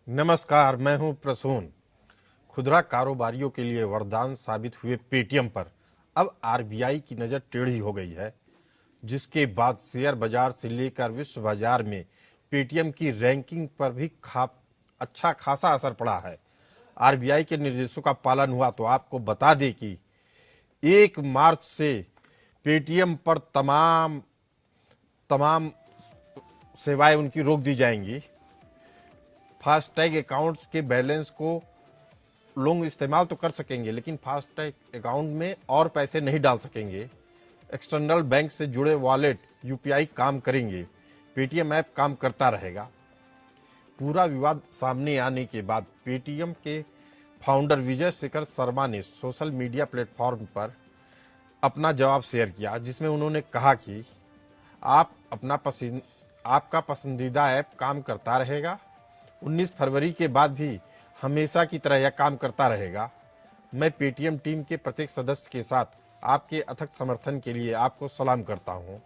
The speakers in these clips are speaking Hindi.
नमस्कार, मैं हूं प्रसून। खुदरा कारोबारियों के लिए वरदान साबित हुए पेटीएम पर अब आरबीआई की नज़र टेढ़ी हो गई है, जिसके बाद शेयर बाजार से लेकर विश्व बाजार में पेटीएम की रैंकिंग पर भी अच्छा खासा असर पड़ा है। आरबीआई के निर्देशों का पालन हुआ तो आपको बता दें कि 1 मार्च से पेटीएम पर तमाम तमाम सेवाएं उनकी रोक दी जाएंगी। फास्टैग अकाउंट्स के बैलेंस को लोग इस्तेमाल तो कर सकेंगे, लेकिन फास्टैग अकाउंट में और पैसे नहीं डाल सकेंगे। एक्सटर्नल बैंक से जुड़े वॉलेट यूपीआई काम करेंगे। पेटीएम ऐप काम करता रहेगा। पूरा विवाद सामने आने के बाद पेटीएम के फाउंडर विजय शेखर शर्मा ने सोशल मीडिया प्लेटफॉर्म पर अपना जवाब शेयर किया, जिसमें उन्होंने कहा कि आपका पसंदीदा ऐप काम करता रहेगा। 19 फरवरी के बाद भी हमेशा की तरह यह काम करता रहेगा। मैं पेटीएम टीम के प्रत्येक सदस्य के साथ आपके अथक समर्थन के लिए आपको सलाम करता हूं।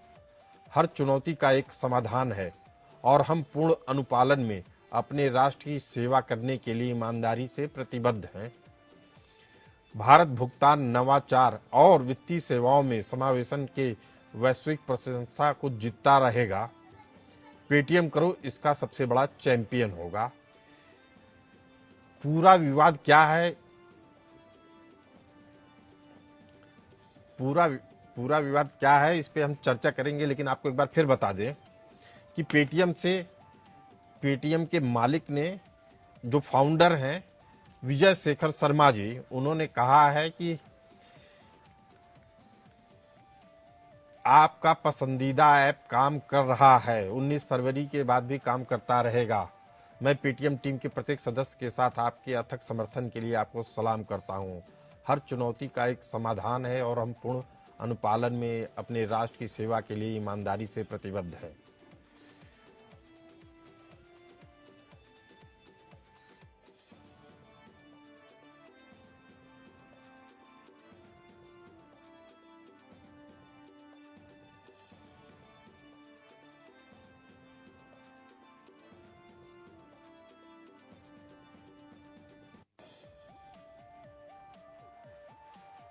हर चुनौती का एक समाधान है और हम पूर्ण अनुपालन में अपने राष्ट्र की सेवा करने के लिए ईमानदारी से प्रतिबद्ध हैं। भारत भुगतान, नवाचार और वित्तीय सेवाओं में समावेशन के वैश्विक प्रशंसा को जीतता रहेगा। पेटीएम करो इसका सबसे बड़ा चैंपियन होगा। पूरा विवाद क्या है, पूरा विवाद क्या है, इस पे हम चर्चा करेंगे, लेकिन आपको एक बार फिर बता दें कि पेटीएम के मालिक ने, जो फाउंडर हैं विजय शेखर शर्मा जी, उन्होंने कहा है कि आपका पसंदीदा ऐप काम कर रहा है, 19 फरवरी के बाद भी काम करता रहेगा। मैं पेटीएम टीम के प्रत्येक सदस्य के साथ आपके अथक समर्थन के लिए आपको सलाम करता हूं। हर चुनौती का एक समाधान है और हम पूर्ण अनुपालन में अपने राष्ट्र की सेवा के लिए ईमानदारी से प्रतिबद्ध हैं।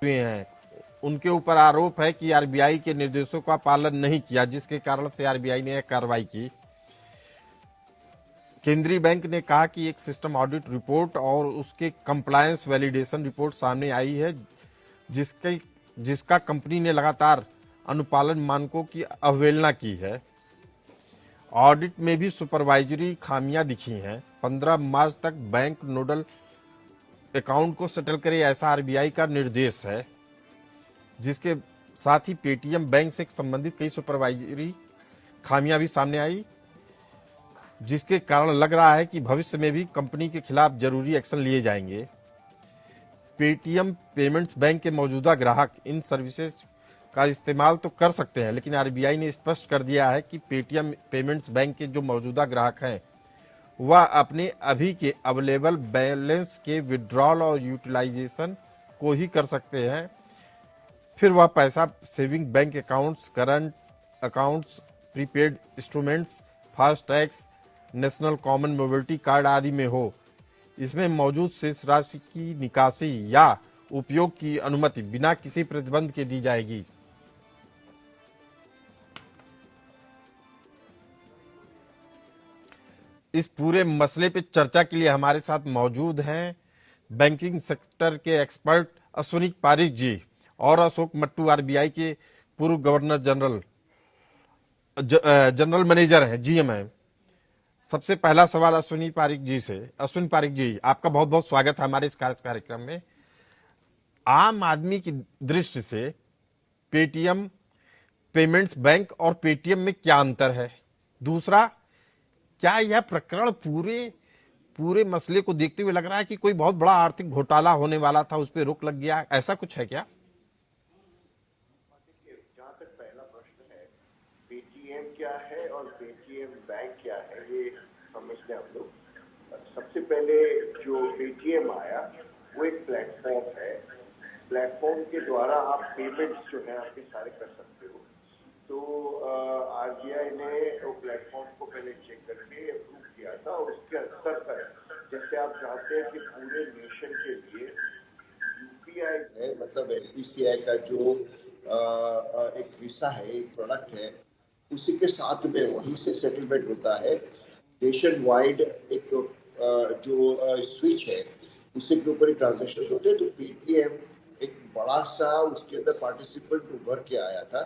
हुए हैं, उनके ऊपर आरोप है कि आरबीआई के निर्देशों का पालन नहीं किया, जिसके कारण से आरबीआई ने यह कार्रवाई की। केंद्रीय बैंक ने कहा कि एक सिस्टम ऑडिट रिपोर्ट और उसके कंप्लायंस वैलिडेशन रिपोर्ट सामने आई है, जिसका कंपनी ने लगातार अनुपालन मानकों की अवहेलना की है। ऑडिट में भी सुपरवाइजरी खामियां दिखी हैं। 15 मार्च तक बैंक नोडल अकाउंट को सेटल करे, ऐसा आरबीआई का निर्देश है। जिसके साथ ही पेटीएम बैंक से संबंधित कई सुपरवाइजरी खामियां भी सामने आई, जिसके कारण लग रहा है कि भविष्य में भी कंपनी के खिलाफ जरूरी एक्शन लिए जाएंगे। पेटीएम पेमेंट्स बैंक के मौजूदा ग्राहक इन सर्विसेज का इस्तेमाल तो कर सकते हैं, लेकिन आरबीआई ने स्पष्ट कर दिया है कि पेटीएम पेमेंट्स बैंक के जो मौजूदा ग्राहक हैं वह अपने अभी के अवेलेबल बैलेंस के विड्रॉल और यूटिलाइजेशन को ही कर सकते हैं। फिर वह पैसा saving bank accounts, current accounts, prepaid instruments, फास्टैग्स, national common mobility card आदि में हो, इसमें मौजूद शेष राशि की निकासी या उपयोग की अनुमति बिना किसी प्रतिबंध के दी जाएगी। इस पूरे मसले पे चर्चा के लिए हमारे साथ मौजूद हैं बैंकिंग सेक्टर के एक्सपर्ट अश्विनी पारिक जी और अशोक मट्टू, आरबीआई के पूर्व गवर्नर जनरल मैनेजर हैं, जीएम हैं। सबसे पहला सवाल अश्विनी पारिक जी से। अश्विनी पारिक जी, आपका बहुत बहुत स्वागत है हमारे इस कार्यक्रम में। आम आदमी की दृष्टि से पेटीएम पेमेंट्स बैंक और पेटीएम में क्या अंतर है? दूसरा, क्या यह प्रकरण पूरे मसले को देखते हुए लग रहा है कि कोई बहुत बड़ा आर्थिक घोटाला होने वाला था, उस पर रोक लग गया, ऐसा कुछ है क्या? जहाँ तक पहला प्रश्न है, पेटीएम क्या है और पेटीएम बैंक क्या है, ये समझते हैं हम लोग। सबसे पहले जो पेटीएम आया वो एक प्लेटफॉर्म है। प्लेटफॉर्म के द्वारा आप पेमेंट्स जो है आपके सारे कर सकते हो। तो आरबीआई ने वो प्लेटफॉर्म को पहले चेक करके अप्रूव किया था और उसके स्तर पर है कि पूरे नेशन के लिए यूपीआई है, मतलब एनपीसीआई का जो एक हिस्सा है, एक प्रोडक्ट है, उसी के साथ में वहीं से सेटलमेंट होता है। नेशन वाइड एक जो स्विच है उसी के ऊपर ही ट्रांजेक्शन होते हैं। तो पेटीएम एक बड़ा सा उसके अंदर पार्टिसिपेंट उभर के आया था।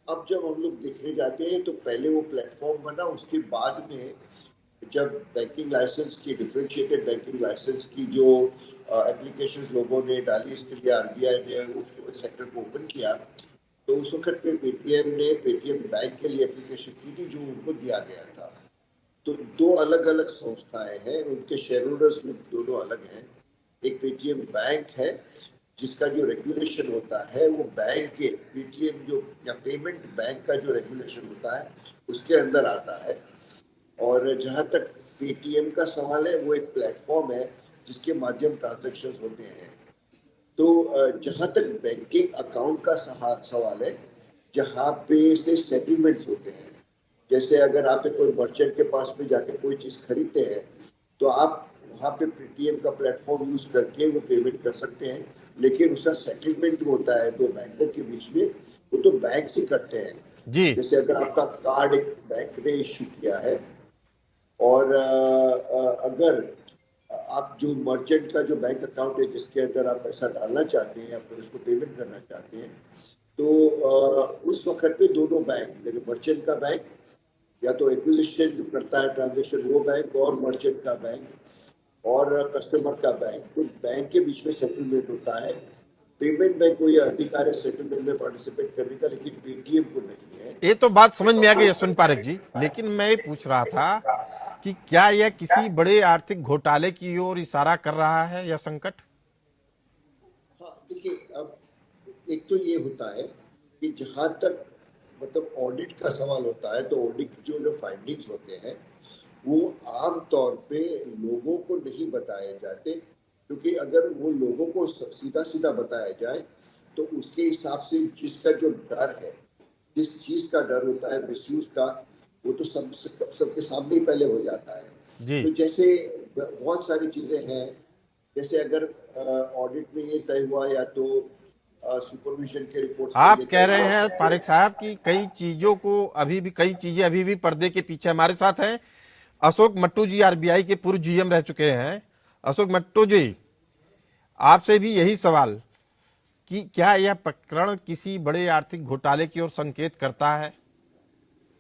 अब जब हम लोग देखने जाते हैं तो पहले वो प्लेटफॉर्म बना, उसके बाद में जब बैंकिंग लाइसेंस की, डिफरेंशिएटेड बैंकिंग लाइसेंस की जो एप्लीकेशन लोगों ने डाली, इसके लिए आरबीआई ने उस सेक्टर को ओपन किया, तो उस वक्त पे पेटीएम ने पेटीएम बैंक के लिए एप्लीकेशन की थी जो उनको दिया गया था। तो दो अलग अलग संस्थाएं हैं, उनके शेयर होल्डर्स भी दोनों अलग हैं। एक पेटीएम बैंक है जिसका जो रेगुलेशन होता है वो बैंक के पेटीएम जो या पेमेंट बैंक का जो रेगुलेशन होता है उसके अंदर आता है। और जहां तक पेटीएम का सवाल है, वो एक प्लेटफॉर्म है जिसके माध्यम ट्रांजेक्शन होते हैं। तो जहां तक बैंकिंग अकाउंट का सवाल है, जहां पे से सेटलमेंट्स होते हैं, जैसे अगर आप कोई मर्चेंट के पास में जाके कोई चीज खरीदते हैं तो आप वहां पे पेटीएम का प्लेटफॉर्म यूज करके वो पेमेंट कर सकते हैं, लेकिन उसका सेटलमेंट होता है दो बैंकों के बीच में, वो तो बैंक से करते हैं। जी जैसे अगर आपका कार्ड एक बैंक ने इश्यू किया है और अगर आप जो मर्चेंट का जो बैंक अकाउंट है जिसके अंदर आप पैसा डालना चाहते हैं या फिर उसको पेमेंट करना चाहते हैं, तो उस वक्त पे दोनों बैंक, मर्चेंट का बैंक या तो एक्विजिशन जो करता है ट्रांजेक्शन वो बैंक, और मर्चेंट का बैंक और कस्टमर का बैंक, तो बैंक के बीच में सेटलमेंट होता है। पेमेंट बैंक को यह अधिकार है सेटलमेंट में पार्टिसिपेट करने का, लेकिन पेटीएम को नहीं है। ये तो बात समझ में आ गई यशवंत पारेख जी, लेकिन मैं ये पूछ रहा था कि क्या यह किसी बड़े आर्थिक घोटाले की ओर इशारा कर रहा है यह संकट? हाँ देखिए, अब एक तो ये होता है कि जहां तक मतलब ऑडिट का सवाल होता है, तो ऑडिट जो फाइंडिंग्स होते हैं वो आम तौर पे लोगों को नहीं बताए जाते, क्योंकि अगर वो लोगों को सीधा सीधा बताया जाए तो उसके हिसाब से जिसका जो डर है, जिस चीज का डर होता है मिसयूज का, वो तो सबके सामने ही पहले हो जाता है। जी, तो जैसे बहुत सारी चीजें हैं, जैसे अगर ऑडिट में ये तय हुआ या तो सुपरविजन के रिपोर्ट्स में आप ये कह तय रहे हैं हुआ। पारेख साहब कि कई चीजें अभी भी पर्दे के पीछे हमारे साथ हैं। अशोक मट्टू जी आरबीआई के पूर्व जीएम रह चुके हैं। अशोक मट्टू जी, आपसे भी यही सवाल कि क्या यह प्रकरण किसी बड़े आर्थिक घोटाले की ओर संकेत करता है?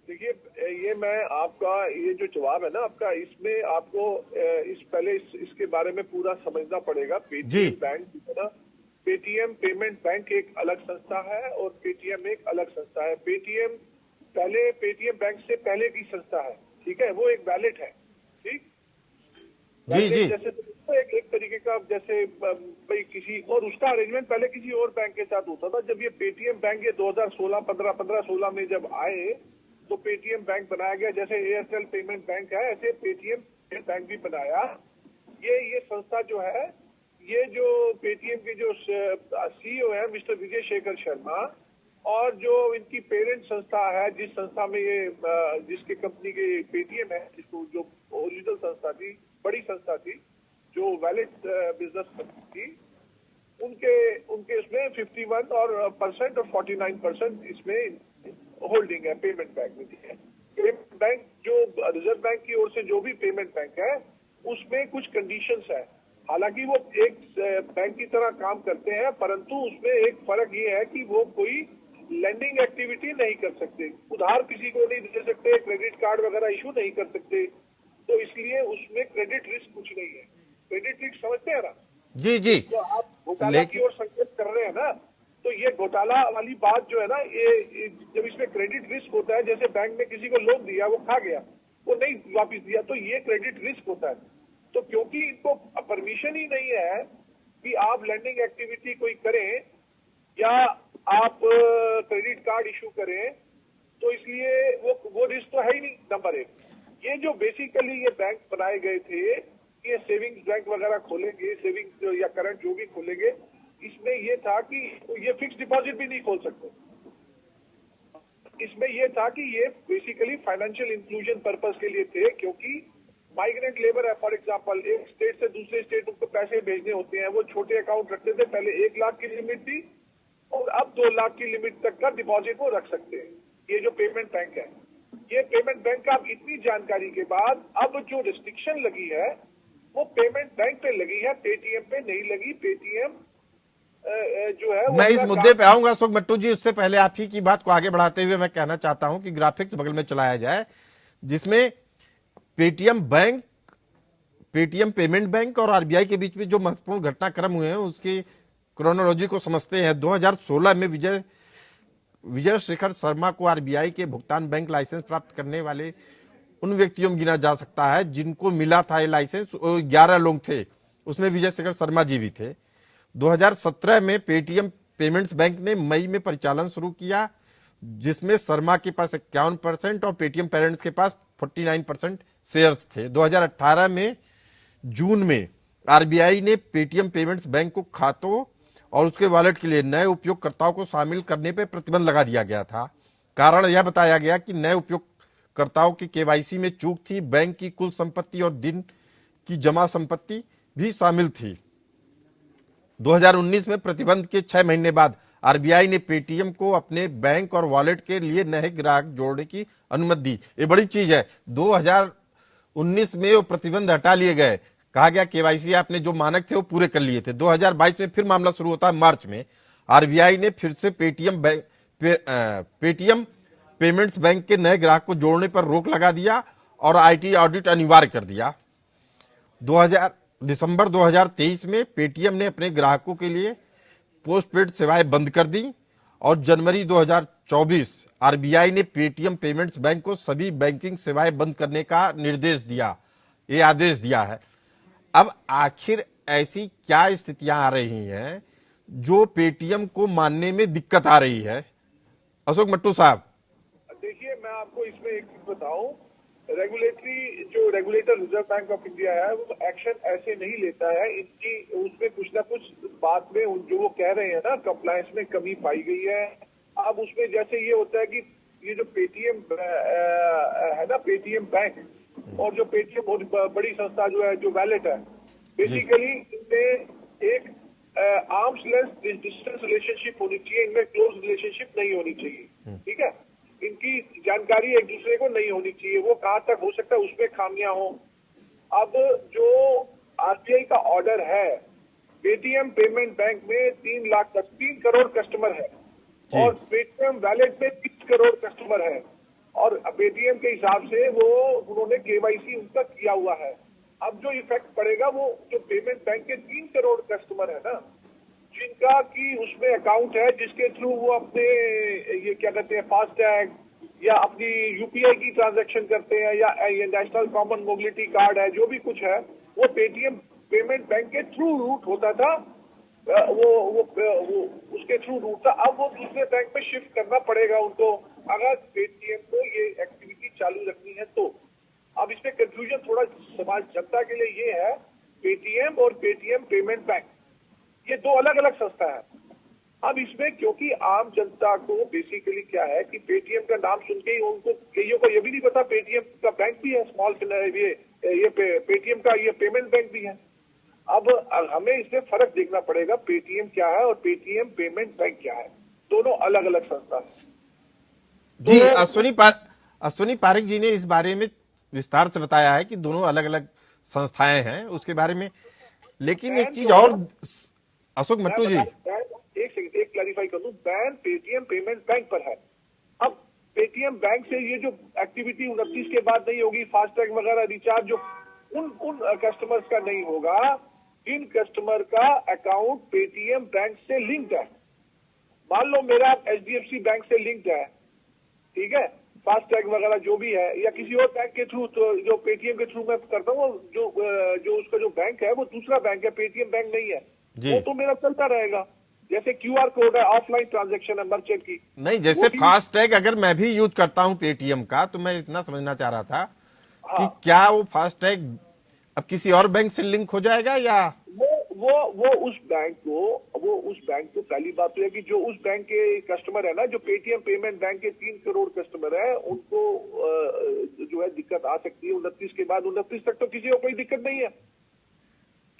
देखिए, ये मैं आपका ये जो जवाब है ना आपका, इसमें आपको इसके बारे में पूरा समझना पड़ेगा। जी, पेटीएम बैंक जो है ना, पेटीएम पेमेंट बैंक एक अलग संस्था है और पेटीएम एक अलग संस्था है। पेटीएम बैंक से पहले की संस्था है, ठीक है, वो एक वैलेट है, ठीक। जी, वैलेट जी, जैसे तो एक तरीके का, जैसे भाई किसी और, उसका अरेंजमेंट पहले किसी और बैंक के साथ होता था। जब ये पेटीएम बैंक ये 2016 में जब आए तो पेटीएम बैंक बनाया गया। जैसे एयरटेल पेमेंट बैंक है, ऐसे पेटीएम बैंक भी बनाया। ये संस्था जो है, ये जो पेटीएम के जो सीईओ है मिस्टर विजय शेखर शर्मा, और जो इनकी पेरेंट संस्था है, जिस संस्था में ये जिसके कंपनी के पेटीएम है, जिसको जो ओरिजिनल संस्था थी, बड़ी संस्था थी जो वैलेट बिजनेस करती थी, उनके इसमें 51 और 49% इसमें होल्डिंग है पेमेंट बैंक में, ठीक है। पेमेंट बैंक जो रिजर्व बैंक की ओर से जो भी पेमेंट बैंक है उसमें कुछ कंडीशंस है। हालांकि वो एक बैंक की तरह काम करते हैं, परंतु उसमें एक फर्क ये है कि वो कोई लेंडिंग एक्टिविटी नहीं कर सकते, उधार किसी को नहीं दे सकते, क्रेडिट कार्ड वगैरह इशू नहीं कर सकते। तो इसलिए उसमें क्रेडिट रिस्क कुछ नहीं है। क्रेडिट रिस्क समझते हैं ना? जी, जी, तो आप घोटाला की लेकिन ओर संकेत कर रहे हैं ना, तो ये घोटाला वाली बात जो है ना, ये जब इसमें क्रेडिट रिस्क होता है, जैसे बैंक ने किसी को लोन दिया, वो खा गया, वो नहीं वापस दिया, तो ये क्रेडिट रिस्क होता है। तो क्योंकि इनको परमिशन ही नहीं है कि आप लेंडिंग एक्टिविटी कोई करें या आप क्रेडिट कार्ड इशू करें, तो इसलिए वो रिस्क तो है ही नहीं, नंबर एक। ये जो बेसिकली ये बैंक बनाए गए थे, ये सेविंग्स बैंक वगैरह खोलेंगे, सेविंग्स या करंट जो भी खोलेंगे, इसमें ये था कि ये फिक्स डिपॉजिट भी नहीं खोल सकते। इसमें ये था कि ये बेसिकली फाइनेंशियल इंक्लूजन पर्पस के लिए थे, क्योंकि माइग्रेंट लेबर है फॉर एग्जांपल, एक स्टेट से दूसरे स्टेट उनको पैसे भेजने होते हैं, वो छोटे अकाउंट रखते थे, पहले 1 लाख की लिमिट थी और अब 2 लाख की लिमिट तक का डिपॉजिट वो रख सकते हैं। ये जो पेमेंट बैंक है, ये पेमेंट बैंक का अब इतनी जानकारी के बाद अब जो रिस्ट्रिक्शन लगी है वो पेमेंट बैंक पे लगी है, पेटीएम पे नहीं लगी। पेटीएम जो है मैं इस मुद्दे पे आऊंगा अशोक मट्टू जी, उससे पहले आप ही की बात को आगे बढ़ाते हुए मैं कहना चाहता हूं कि ग्राफिक्स बगल में चलाया जाए जिसमें Paytm bank, Paytm payment bank और आरबीआई के बीच में जो महत्वपूर्ण घटनाक्रम हुए हैं उसकी क्रोनोलॉजी को समझते हैं। 2016 में विजय शेखर शर्मा को आरबीआई के भुगतान बैंक लाइसेंस प्राप्त करने वाले उन व्यक्तियों में गिना जा सकता है जिनको मिला था ये लाइसेंस। 11 लोग थे, उसमें विजय शेखर शर्मा जी भी थे। 2017 में पेटीएम पेमेंट्स बैंक ने मई में परिचालन शुरू किया, जिसमें शर्मा के पास 51% और पेटीएम पेरेंट्स के पास 49% शेयर्स थे। 2018 में जून में आरबीआई ने पेटीएम पेमेंट्स बैंक को खातों और उसके वॉलेट के लिए नए उपयोगकर्ताओं को शामिल करने पर प्रतिबंध लगा दिया गया था। कारण यह बताया गया कि नए उपयोगकर्ताओं की केवाईसी में चूक थी, बैंक की कुल संपत्ति और दिन की जमा संपत्ति भी शामिल थी। 2019 में प्रतिबंध के 6 महीने बाद आरबीआई ने पेटीएम को अपने बैंक और वॉलेट के लिए नए ग्राहक जोड़ने की अनुमति दी। ये बड़ी चीज है। 2019 में वो प्रतिबंध हटा लिए गए, कहा गया केवाईसी आपने जो मानक थे वो पूरे कर लिए थे। 2022 में फिर मामला शुरू होता है मार्च में। आरबीआई ने फिर से पेटीएम पेमेंट्स बैंक के नए ग्राहक को जोड़ने पर रोक लगा दिया और आईटी ऑडिट अनिवार्य कर दिया। दिसंबर 2023 में पेटीएम ने अपने ग्राहकों के लिए पोस्टपेड सेवाएं बंद कर दी और जनवरी 2024 आरबीआई ने पेटीएम पेमेंट्स बैंक को सभी बैंकिंग सेवाएं बंद करने का निर्देश दिया, ये आदेश दिया है। अब आखिर ऐसी क्या स्थितियां आ रही हैं जो पेटीएम को मानने में दिक्कत आ रही है? अशोक मट्टू साहब, देखिए मैं आपको इसमें एक चीज बताऊं, जो regulator reserve bank of India है वो एक्शन ऐसे नहीं लेता है। इनकी उसमें कुछ ना कुछ बात में जो वो कह रहे हैं ना, कंप्लायंस में कमी पाई गई है। अब उसमें जैसे ये होता है कि ये जो पेटीएम है ना, पेटीएम बैंक और जो पेटीएम बहुत बड़ी संस्था जो है, जो वैलेट है, बेसिकली इनमें एक आर्म्स लेंथ डिस्टेंस रिलेशनशिप होनी चाहिए, इनमें क्लोज रिलेशनशिप नहीं होनी चाहिए। ठीक है, इनकी जानकारी एक दूसरे को नहीं होनी चाहिए। वो कहां तक हो सकता है उसमें खामियां हो। अब जो आरबीआई का ऑर्डर है, पेटीएम पेमेंट बैंक में 3 करोड़ कस्टमर है और पेटीएम वैलेट में 30 करोड़ कस्टमर है और पेटीएम के हिसाब से वो उन्होंने केवाईसी उनका किया हुआ है। अब जो इफेक्ट पड़ेगा वो जो पेमेंट बैंक के 3 करोड़ कस्टमर है ना, जिनका की उसमें अकाउंट है, जिसके थ्रू वो अपने ये क्या कहते हैं फास्टैग या अपनी यूपीआई की ट्रांजैक्शन करते हैं या ये नेशनल कॉमन मोबिलिटी कार्ड है, जो भी कुछ है वो पेटीएम पेमेंट बैंक के थ्रू रूट होता था। वो उसके थ्रू रूट था। अब वो दूसरे बैंक में शिफ्ट करना पड़ेगा उनको, अगर पेटीएम को ये एक्टिविटी चालू रखनी है तो। अब इसमें कंफ्यूजन थोड़ा समाज जनता के लिए ये है, पेटीएम और पेटीएम पेमेंट बैंक ये 2 अलग अलग संस्था है। अब इसमें क्योंकि आम जनता को बेसिकली क्या है कि पेटीएम का नाम सुन के ही उनको कईयों को ये भी नहीं पता पेटीएम का बैंक भी है, स्मॉल ये पेटीएम का ये पेमेंट बैंक भी है। अब हमें इसमें फर्क देखना पड़ेगा, पेटीएम क्या है और पेटीएम पेमेंट बैंक क्या है, दोनों अलग अलग संस्था है। जी अश्विनी पारिक जी ने इस बारे में विस्तार से बताया है कि दोनों अलग अलग संस्थाएं हैं उसके बारे में। लेकिन एक चीज और अशोक मट्टू जी, एक क्लैरिफाई कर दूं, बैन पेटीएम पेमेंट बैंक पर है। अब पेटीएम बैंक से ये जो एक्टिविटी 29 के बाद नहीं होगी, फास्टैग वगैरह रिचार्ज जो उन कस्टमर्स का नहीं होगा जिन कस्टमर का अकाउंट पेटीएम बैंक से लिंक्ड है। मान लो मेरा एचडीएफसी बैंक से लिंक्ड है, ठीक है, फास्टैग वगैरह जो भी है, या किसी और बैंक के थ्रू, तो जो पेटीएम के थ्रू मैं करता हूँ, जो उसका जो बैंक है वो दूसरा बैंक है, पेटीएम बैंक नहीं है, वो तो मेरा चलता रहेगा। जैसे क्यूआर कोड है, ऑफलाइन ट्रांजैक्शन है मर्चेंट की। नहीं, जैसे फास्टैग अगर मैं भी यूज करता हूं पेटीएम का, तो मैं इतना समझना चाह रहा था कि क्या वो फास्टैग अब किसी और बैंक से लिंक हो जाएगा या वो उस बैंक को पहली बात तो है कि जो उस बैंक के कस्टमर है ना, जो पेटीएम पेमेंट बैंक के 3 करोड़ कस्टमर है, उनको जो है दिक्कत आ सकती है। 29 के बाद, 29 तक तो किसी को कोई दिक्कत नहीं है,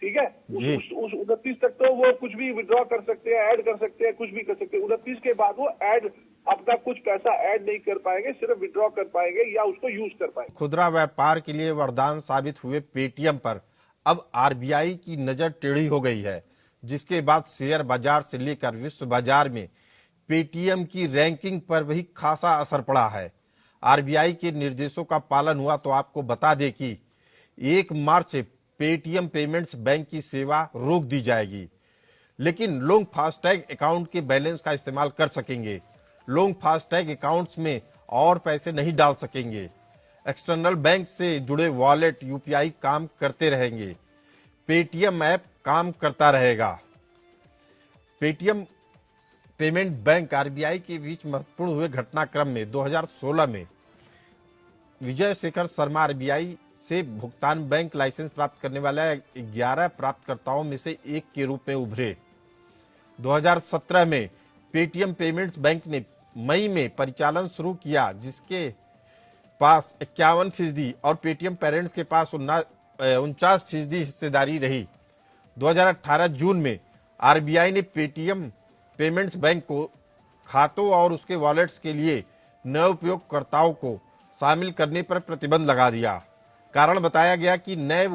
ठीक है। उस 29 तक तो वो कुछ भी विड्रॉ कर सकते हैं, ऐड कर सकते हैं, कुछ भी कर सकते हैं। 29 के बाद वो ऐड अपना कुछ पैसा ऐड नहीं कर पाएंगे, सिर्फ विड्रॉ कर पाएंगे या उसको यूज कर पाएंगे। खुदरा व्यापार के लिए वरदान साबित हुए पेटीएम पर अब आरबीआई की नजर टेढ़ी हो गई है, जिसके बाद शेयर बाजार से लेकर विश्व बाजार में पेटीएम की रैंकिंग पर भी खासा असर पड़ा है। आरबीआई के निर्देशों का पालन हुआ तो आपको बता दें कि 1 मार्च से पेटीएम पेमेंट्स बैंक की सेवा रोक दी जाएगी, लेकिन लोग फास्टैग अकाउंट के बैलेंस का इस्तेमाल कर सकेंगे। लोग फास्टैग अकाउंट्स में और पैसे नहीं डाल सकेंगे। एक्सटर्नल बैंक से जुड़े वॉलेट यूपीआई काम करते रहेंगे। पेटीएम ऐप काम करता रहेगा। पेटीएम पेमेंट बैंक आरबीआई के बीच महत्वपूर्ण हुए घटनाक्रम में 2016 में विजय शेखर शर्मा आरबीआई से भुगतान बैंक लाइसेंस प्राप्त करने वाले 11 प्राप्तकर्ताओं में से एक के रूप में उभरे। 2017 में पेटीएम पेमेंट्स बैंक ने मई में परिचालन शुरू किया, जिसके पास 51% और पेटीएम पेरेंट्स के पास 49% हिस्सेदारी रही। 2018 जून में आरबीआई ने पेटीएम पेमेंट्स बैंक को खातों और उसके वॉलेट्स के लिए नए उपयोगकर्ताओं को शामिल करने पर प्रतिबंध लगा दिया। कारण बताया गया कि नए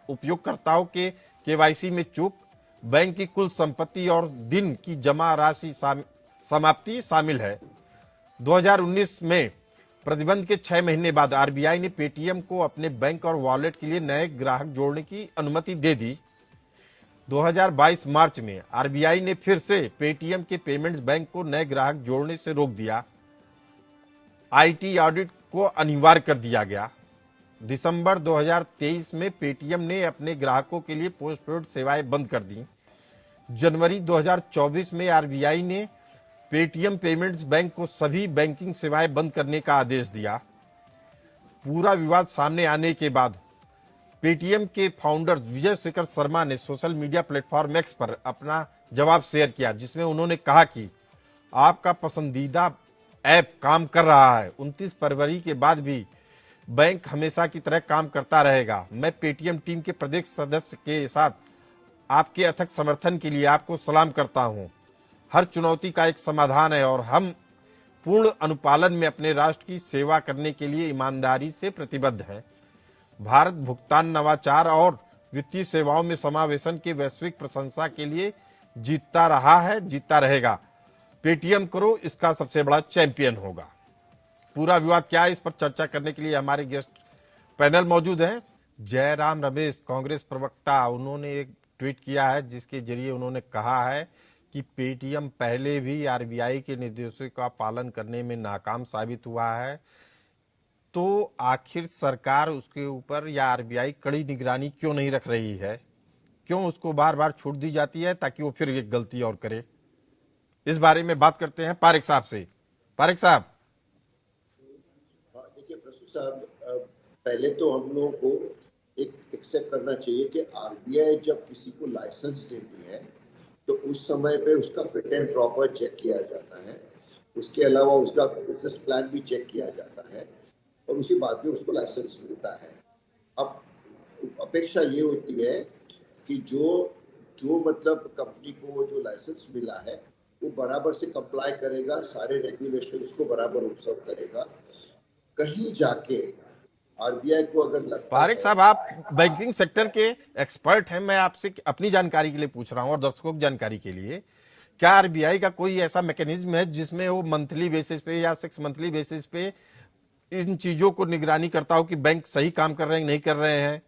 उपयोगकर्ताओं के केवाईसी में चूक, बैंक की कुल संपत्ति और दिन की जमा राशि समाप्ति शामिल है। 2019 में प्रतिबंध के 6 महीने बाद आरबीआई ने पेटीएम को अपने बैंक और वॉलेट के लिए नए ग्राहक जोड़ने की अनुमति दे दी। 2022 मार्च में आरबीआई ने फिर से पेटीएम के पेमेंट्स बैंक को नए ग्राहक जोड़ने से रोक दिया। आईटी ऑडिट को अनिवार्य कर दिया गया। दिसंबर 2023 में पेटीएम ने अपने ग्राहकों के लिए पोस्टपेड सेवाएं बंद कर दी। जनवरी 2024 में आरबीआई ने पेटीएम पेमेंट्स बैंक को सभी बैंकिंग सेवाएं बंद करने का आदेश दिया। पूरा विवाद सामने आने के बाद पेटीएम के फाउंडर विजय शेखर शर्मा ने सोशल मीडिया प्लेटफॉर्म एक्स पर अपना जवाब शेयर किया, जिसमें उन्होंने कहा कि आपका पसंदीदा ऐप काम कर रहा है। 29 फरवरी के बाद भी बैंक हमेशा की तरह काम करता रहेगा। मैं पेटीएम टीम के प्रत्येक सदस्य के साथ आपके अथक समर्थन के लिए आपको सलाम करता हूं। हर चुनौती का एक समाधान है और हम पूर्ण अनुपालन में अपने राष्ट्र की सेवा करने के लिए ईमानदारी से प्रतिबद्ध हैं। भारत भुगतान, नवाचार और वित्तीय सेवाओं में समावेशन के वैश्विक प्रशंसा के लिए जीतता रहा है, जीतता रहेगा। पेटीएम करो, इसका सबसे बड़ा चैंपियन होगा। पूरा विवाद क्या है, इस पर चर्चा करने के लिए हमारे गेस्ट पैनल मौजूद हैं। जयराम रमेश, कांग्रेस प्रवक्ता, उन्होंने एक ट्वीट किया है जिसके जरिए उन्होंने कहा है कि पेटीएम पहले भी आरबीआई के निर्देशों का पालन करने में नाकाम साबित हुआ है, तो आखिर सरकार उसके ऊपर या आरबीआई कड़ी निगरानी क्यों नहीं रख रही है? क्यों उसको बार बार छूट दी जाती है ताकि वो फिर एक गलती और करे? इस बारे में बात करते हैं पारेख साहब से। पारेख साहब, देखिए प्रसूत साहब, पहले तो हम लोगों को एक एक्सेप्ट करना चाहिए कि आरबीआई जब किसी को लाइसेंस देती है तो उस समय पे उसका फिट एंड प्रॉपर चेक किया जाता है। उसके अलावा उसका बिजनेस प्लान भी चेक किया जाता है और उसी बाद में उसको लाइसेंस मिलता है। अब अपेक्षा ये होती है कि जो मतलब कंपनी को जो लाइसेंस मिला है वो बराबर से कंप्लाई करेगा, सारे रेगुलेशंस को बराबर ऑब्जर्व करेगा। कहीं जाके आरबीआई को अगर लगता पारेख साहब, आप बैंकिंग सेक्टर के एक्सपर्ट हैं, मैं आपसे अपनी जानकारी के लिए पूछ रहा हूं और दर्शकों की जानकारी के लिए, क्या आरबीआई का कोई ऐसा मैकेनिज्म है जिसमें वो मंथली बेसिस पे या 6 मंथली बेसिस पे इन चीजों को निगरानी करता हो कि बैंक सही काम कर रहे हैं नहीं कर रहे हैं?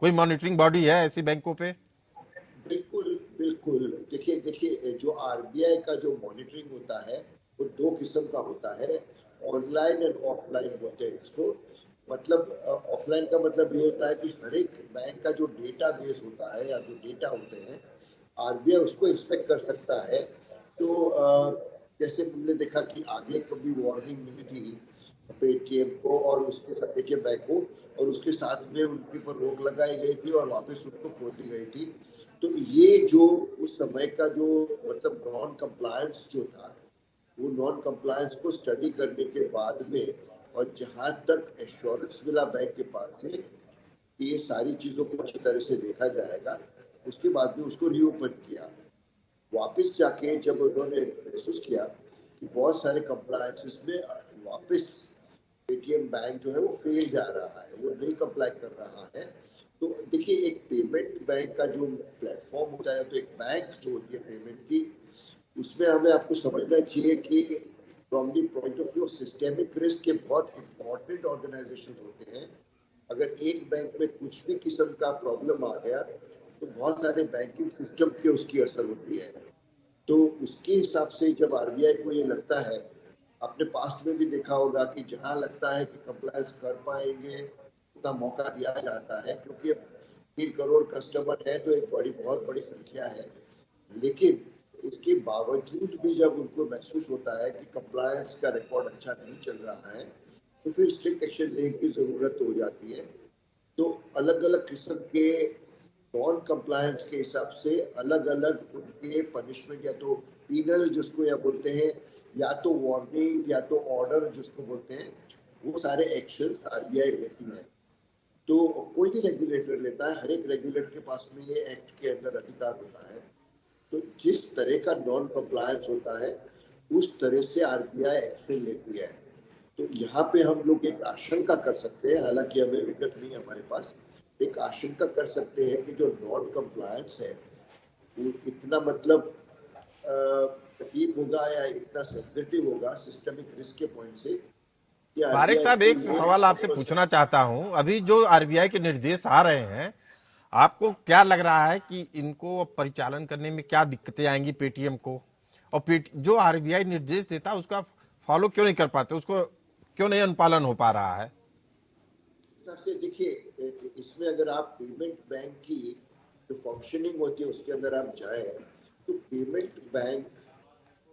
कोई मॉनिटरिंग बॉडी है ऐसी बैंकों पे? बिल्कुल बिल्कुल। देखिए जो आरबीआई का जो मॉनिटरिंग होता है वो 2 किस्म का होता है, ऑनलाइन एंड ऑफलाइन बोलते हैं इसको। मतलब ऑफलाइन का मतलब ये होता है कि हर एक बैंक का जो डेटा बेस होता है या जो डेटा होते हैं आरबीआई उसको इंस्पेक्ट कर सकता है। तो जैसे हमने देखा कि आगे कभी वार्निंग मिली थी पेटीएम को और उसके साथ पेटीएम बैंक को, और उसके साथ में उनके ऊपर रोक लगाई गई थी और वापस उसको खोल दी गई थी। तो ये जो उस समय का जो मतलब नॉन कंप्लायंस जो था, वो नॉन कंप्लायंस को स्टडी करने के बाद में और जहां तक एश्योरेंस मिला बैंक के पास से कि ये सारी चीजों को अच्छी तरह से देखा जाएगा, उसके बाद में उसको रीओपन किया। वापस जाके जब उन्होंने महसूस किया कि बहुत सारे कंप्लायंसेस में वापस पेटीएम बैंक जो है वो फेल जा रहा है, वो नहीं कंप्लाई कर रहा है। तो देखिए, एक पेमेंट बैंक का जो प्लेटफॉर्म होता है, तो एक बैंक जो होती है पेमेंट की, उसमें हमें आपको समझना चाहिए कि from the point of view systemic risk के बहुत इंपॉर्टेंट ऑर्गेनाइजेशन होते हैं। अगर एक बैंक में कुछ भी किस्म का प्रॉब्लम आ गया तो बहुत सारे बैंकिंग सिस्टम पे उसकी असर होती है। तो उसके हिसाब से जब आरबीआई को ये लगता है, आपने पास्ट में भी देखा होगा कि जहां लगता है कि कंप्लायंस कर पाएंगे उतना मौका दिया जाता है, क्योंकि 3 करोड़ कस्टमर है तो एक बहुत बड़ी संख्या है। लेकिन उसके बावजूद भी जब उनको महसूस होता है कि कंप्लायंस का रिकॉर्ड अच्छा नहीं चल रहा है, तो फिर स्ट्रिक्ट एक्शन लेने की जरूरत हो जाती है। तो अलग अलग किस्म के नॉन कंप्लायंस के हिसाब से अलग अलग उनके पनिशमेंट, या तो पीनल जिसको या बोलते हैं, या तो वार्निंग, या तो ऑर्डर जिसको बोलते हैं, वो सारे एक्शन आरबीआई लेती है। तो कोई भी रेगुलेटर लेता है, हर एक रेगुलेटर के पास में ये एक्ट के अंदर अधिकार होता है। तो जिस तरह का नॉन कंप्लायंस होता है उस तरह से आरबीआई एक्शन लेती है। तो यहाँ पे हम लोग एक आशंका कर सकते हैं, हालांकि हमें विगत नहीं है हमारे पास, एक आशंका कर सकते हैं कि जो नॉन कंप्लायंस है वो इतना मतलब डीप होगा या इतना सेंसिटिव होगा सिस्टमिक रिस्क के पॉइंट से कि पारेख RBI साहब, के एक लिए सवाल आपसे पूछना चाहता हूं। अभी जो आरबीआई के निर्देश आ रहे हैं, आपको क्या लग रहा है कि इनको अब परिचालन करने में क्या दिक्कतें आएंगी पेटीएम को? और जो आरबीआई निर्देश देता है उसका फॉलो क्यों नहीं कर पाते, उसको क्यों नहीं अनुपालन हो पा रहा है? सबसे देखिए, इसमें अगर आप पेमेंट बैंक की जो फंक्शनिंग होती है उसके अंदर आप जाए, तो पेमेंट बैंक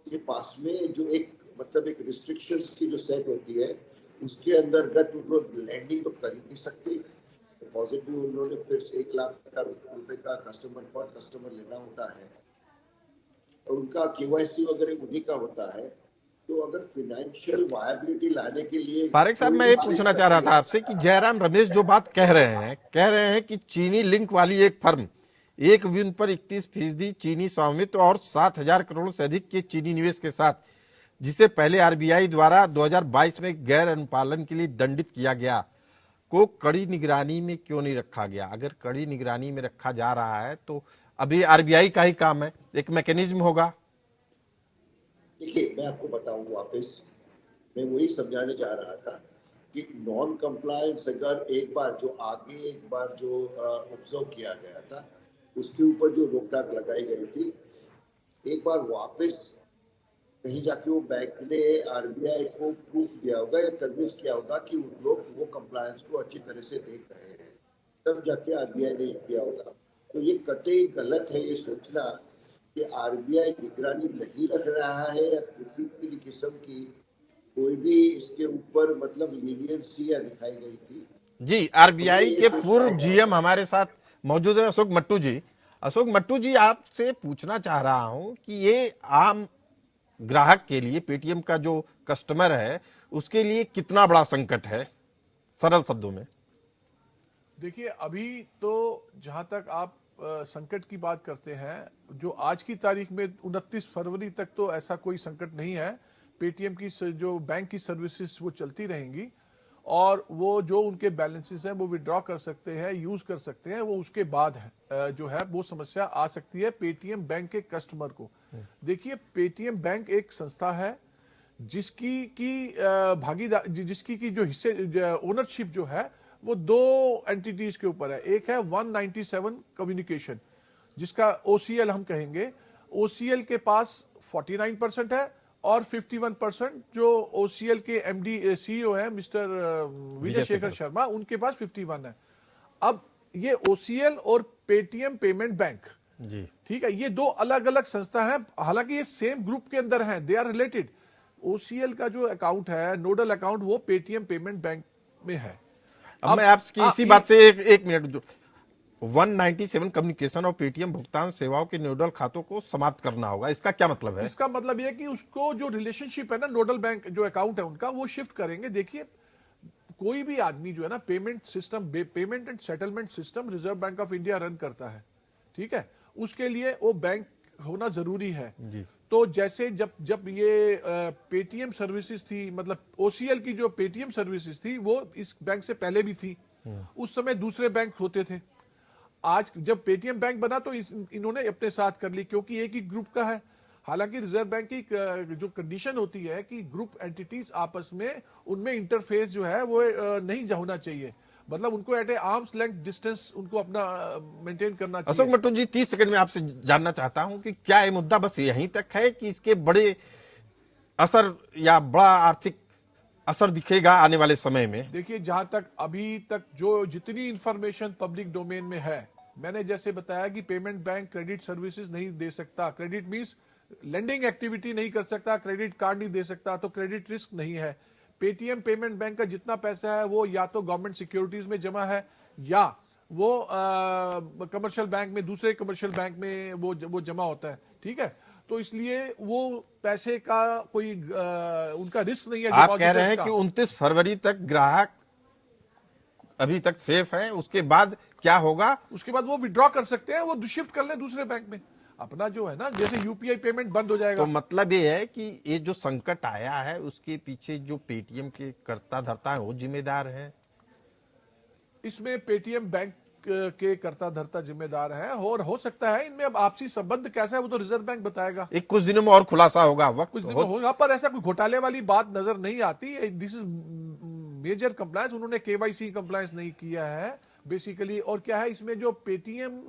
के पास में जो एक मतलब एक रिस्ट्रिक्शंस की जो सेट होती है, उसके अंतर्गत वो लोग लैंडिंग तो कर ही नहीं सकते। डिपॉजिट भी उन्होंने फिर 1 लाख रुपए का कस्टमर पर कस्टमर लेना होता है, और उनका केवाईसी वगैरह उन्हीं का होता है। तो अगर फाइनेंशियल वायबिलिटी लाने के लिए पारेख साहब, मैं ये पूछना चाह रहा था आपसे कि जयराम रमेश जो बात कह रहे हैं कि चीनी लिंक वाली एक फर्म एक भी उन पर 31% चीनी स्वामित्व और 7,000 करोड़ से अधिक के चीनी निवेश के साथ, जिसे पहले आरबीआई द्वारा 2022 में गैर अनुपालन के लिए दंडित किया गया, को कड़ी निगरानी में क्यों नहीं रखा गया? अगर कड़ी निगरानी में रखा जा रहा है तो अभी आरबीआई का ही काम है, एक मैकेनिज्म होगा। देखिए, मैं आपको बताऊं वापस, मैं वही समझाने जा रहा था कि नॉन कंप्लायंस अगर एक बार जो ऑब्जर्व किया गया था, उसके ऊपर जो रोक-टोक लगाई गई थी, एक बार वापस कहीं जाके वो बैंक ने आरबीआई को प्रूफ दिया होगा या कन्विंस किया होगा कि उन लोग वो कंप्लायंस को अच्छी तरह से देख रहे हैं, तब जाके आरबीआई ने किया होगा। तो ये कतई गलत है ये सोचना कि आरबीआई निगरानी नहीं रख रहा है या किसी भी किस्म की कोई भी इसके ऊपर मतलब लीनियंसी या दिखाई गई थी। जी, आरबीआई के पूर्व जीएम हमारे साथ मौजूद है, अशोक मट्टू जी। अशोक मट्टू जी, आपसे पूछना चाह रहा हूं कि ये आम ग्राहक के लिए, पेटीएम का जो कस्टमर है, उसके लिए कितना बड़ा संकट है, सरल शब्दों में? देखिए, अभी तो जहां तक आप संकट की बात करते हैं, जो आज की तारीख में 29 फरवरी तक तो ऐसा कोई संकट नहीं है। पेटीएम की जो बैंक की सर्विसेज वो चलती रहेंगी, और वो जो उनके बैलेंसेस हैं वो विड्रॉ कर सकते हैं, यूज कर सकते हैं। वो उसके बाद है जो है वो समस्या आ सकती है पेटीएम बैंक के कस्टमर को। देखिए, पेटीएम बैंक एक संस्था है जिसकी की भागीदार जिसकी की जो हिस्से ओनरशिप जो है वो 2 एंटिटीज के ऊपर है। एक है 197 कम्युनिकेशन, जिसका ओसीएल हम कहेंगे। ओसीएल के पास 49% है, और 51% जो ओसीएल के एमडी सीईओ है मिस्टर विजय शेखर शर्मा, उनके पास 51 है। अब ये ओसीएल और पेटीएम पेमेंट बैंक, जी ठीक है, ये 2 अलग अलग संस्था हैं, हालांकि ये सेम ग्रुप के अंदर हैं, दे आर रिलेटेड। ओसीएल का जो अकाउंट है, नोडल अकाउंट, वो पेटीएम पेमेंट बैंक में है। अब मैं आपकी इसी बात से एक मिनट, जो 197 कम्युनिकेशन और पेटीएम भुगतान सेवाओं के नोडल खातों को समाप्त करना होगा, इसका क्या मतलब है? इसका मतलब यह है कि उसको जो रिलेशनशिप है ना, नोडल बैंक जो अकाउंट है उनका, वो शिफ्ट करेंगे। देखिए, कोई भी आदमी जो है ना, payment and settlement system reserve bank of India run करता है, ठीक है, उसके लिए वो बैंक होना जरूरी है जी। तो जैसे जब ये पेटीएम सर्विसेज थी, मतलब ओसीएल की जो पेटीएम सर्विसेज थी वो इस बैंक से पहले भी थी, उस समय दूसरे बैंक होते थे। आज जब पेटीएम बैंक बना तो इन्होंने अपने साथ कर ली, क्योंकि एक ही ग्रुप का है। हालांकि रिजर्व बैंक की जो कंडीशन होती है कि ग्रुप एंटिटीज आपस में, उनमें इंटरफेस जो है वो नहीं होना चाहिए, मतलब उनको एट ए आर्म्स लेंथ डिस्टेंस उनको अपना मेंटेन करना चाहिए। अशोक मट्टू जी, 30 सेकंड में आपसे जानना चाहता हूं कि क्या ये मुद्दा बस यहीं तक है कि इसके बड़े असर या बड़ा आर्थिक असर दिखेगा आने वाले समय में? देखिए, जहां तक अभी तक जो जितनी इंफॉर्मेशन पब्लिक डोमेन में है, मैंने जैसे बताया कि पेमेंट बैंक क्रेडिट सर्विसेज नहीं दे सकता, क्रेडिट मींस लेंडिंग एक्टिविटी नहीं कर सकता, क्रेडिट कार्ड नहीं दे सकता, तो क्रेडिट रिस्क नहीं है। पेटीएम पेमेंट बैंक का जितना पैसा है वो या तो गवर्नमेंट सिक्योरिटीज में जमा है या वो कमर्शियल बैंक में, दूसरे कमर्शियल बैंक में वो जमा होता है, ठीक है। तो इसलिए वो पैसे का कोई उनका रिस्क नहीं है। आप कह रहे हैं कि 29 फरवरी तक ग्राहक अभी तक सेफ है, उसके बाद क्या होगा? उसके बाद वो विड्रॉ कर सकते हैं, वो शिफ्ट कर ले दूसरे बैंक में अपना, जो है ना, जैसे यूपीआई पेमेंट बंद हो जाएगा। तो मतलब ये है कि ये जो संकट आया है उसके पीछे जो पेटीएम के कर्ता धर्ता है वो जिम्मेदार है? इसमें पेटीएम बैंक के कर्ता धर्ता जिम्मेदार है, और हो सकता है इनमें अब आपसी संबंध कैसा है वो तो रिजर्व बैंक बताएगा। एक कुछ दिनों में और खुलासा होगा, वक्त कुछ दिन में होगा, पर ऐसा कोई घोटाले वाली बात नजर नहीं आती। दिस इज मेजर कंप्लायंस, उन्होंने केवाईसी कंप्लायंस नहीं किया है बेसिकली। और क्या है, इसमें जो पेटीएम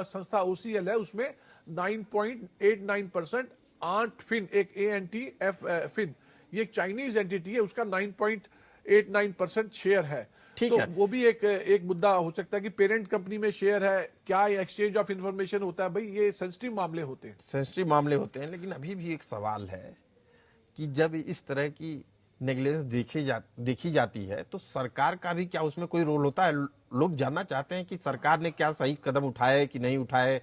संस्था ओसीएल है उसमें 9.89% आंट फिन, एक ANTF फिन, ये एक चाइनीज एंटिटी है, उसका 9.89% शेयर है। ठीक तो है। वो भी एक मुद्दा हो सकता है कि पेरेंट कंपनी में शेयर है, क्या एक्सचेंज ऑफ इंफॉर्मेशन होता है, भाई ये सेंसिटिव मामले होते हैं। सेंसिटिव मामले होते हैं, लेकिन अभी भी एक सवाल है कि जब इस तरह की नेग्लिजेंस देखी जाती है तो सरकार का भी क्या उसमें कोई रोल होता है? लोग जानना चाहते हैं कि सरकार ने क्या सही कदम उठाए कि नहीं उठाए,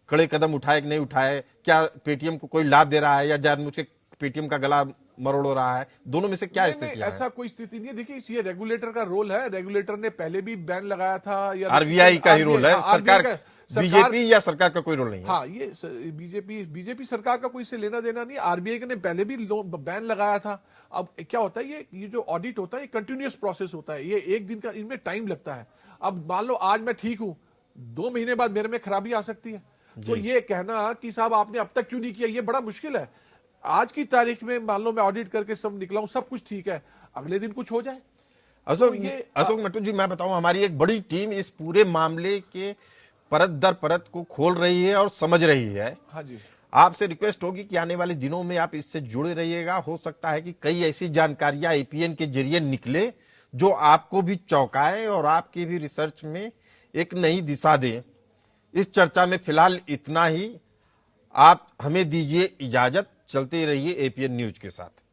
कड़े कदम उठाए कि नहीं उठाए, क्या पेटीएम को कोई लाभ दे रहा है या जानबूझ के पेटीएम का गला मरोड़ रहा है, दोनों में से क्या स्थिति है? ऐसा कोई स्थिति नहीं है। देखिए, ये रेगुलेटर का रोल है, रेगुलेटर ने पहले भी बैन लगाया था, या आरबीआई का ही रोल है, सरकार बीजेपी या सरकार का कोई रोल नहीं है। हाँ, ये बीजेपी सरकार का कोई इससे लेना देना नहीं। आरबीआई ने पहले भी बैन लगाया था। अब क्या होता है, ये जो ऑडिट होता है ये कंटिन्यूअस प्रोसेस होता है, ये एक दिन का, इनमें टाइम लगता है। अब मान लो आज मैं ठीक हूं, 2 महीने बाद मेरे में खराबी आ सकती है, तो ये कहना कि साहब आपने अब तक क्यों नहीं किया, ये बड़ा मुश्किल है। आज की तारीख में मान लो मैं ऑडिट करके सब निकला हूं, सब कुछ ठीक है, अगले दिन कुछ हो जाए। अशोक मट्टू जी, मैं बताऊं, हमारी एक बड़ी टीम इस पूरे मामले के परत दर परत को खोल रही है और समझ रही है। हाँ जी, आपसे रिक्वेस्ट होगी कि आने वाले दिनों में आप इससे जुड़े रहिएगा। हो सकता है कि कई ऐसी जानकारियां एपीएन के जरिए निकले जो आपको भी चौंकाए और आपकी भी रिसर्च में एक नई दिशा दे। इस चर्चा में फिलहाल इतना ही। आप हमें दीजिए इजाजत, चलते रहिए एपीएन न्यूज के साथ।